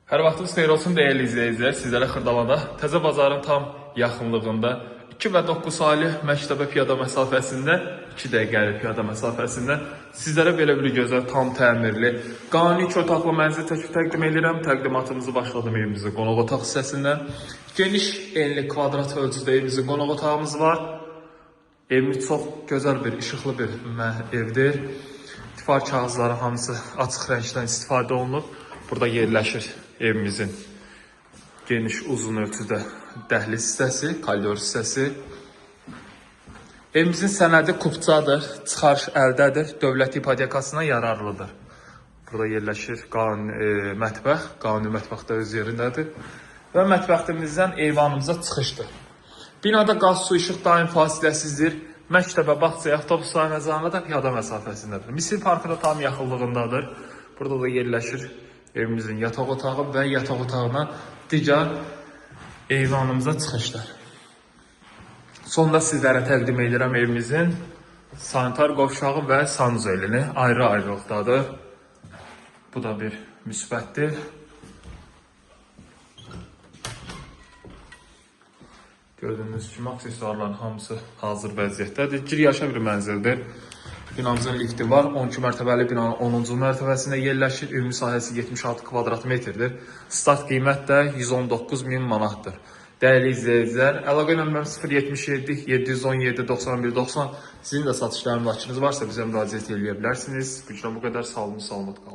Hər vaxtınız xeyir olsun dəyərli izləyicilər. Sizlərə Xırdalanda Təzə bazarın tam yaxınlığında 2 və 9 aylı məktəbə piyada məsafəsində, 2 dəqiqəlik piyada məsafəsində sizlərə belə bir gözəl, tam təmirli, qanuni 2 otaqlı mənzil təqdim edirəm. Təqdimatımızı başladım evimizin qonaq otaq hissəsindən. Geniş, enli, kvadrat ölçüdə evimizin qonaq otağımız var. Evimiz çox gözəl bir, işıqlı bir evdir. İtifar kağızları hamısı açıq rəngdən istifadə olunub. Burada yerləşir evimizin geniş, uzun ölçüdə dəhliz hissəsi, koridor hissəsi. Evimizin sənədi kupçadır, çıxarış əldədir, dövlət ipotekasına yararlıdır. Burada yerləşir mətbəx, qanuni mətbəx də öz yerindədir. Və mətbəximizdən eyvanımıza çıxışdır. Binada qaz, su, işıq daim fasiləsizdir. Məktəbə, bağçaya, avtobus sayınacağına da piyada məsafəsindədir. Misir Parkı da tam yaxınlığındadır. Burada da yerləşir evimizin yataq otağı və yataq otağına digər eyvanımıza çıxışlar. Sonda sizlərə təqdim edirəm evimizin sanitar qovşağı və sanuzelini ayrı-ayrılıqdadır. Bu da bir müsbətdir. Gördüğünüz kimi aksesuarların hamısı hazır vəziyyətdədir. Giryaşa bir mənzildir. Binamızın lifti var. 12 mərtəbəli binanın 10-cu mərtəbəsində yerləşir. Ümumi sahəsi 76 kvadrat metrdir. Start qiymət də 119.000 manatdır. Dəyərli izləyicilər, əlaqə nömrəm 077 717 91 90. Sizin də satışların vaktiniz varsa bizə müraciət edə bilərsiniz. Bu gün bu qədər. Sağ olun, salamat qalın.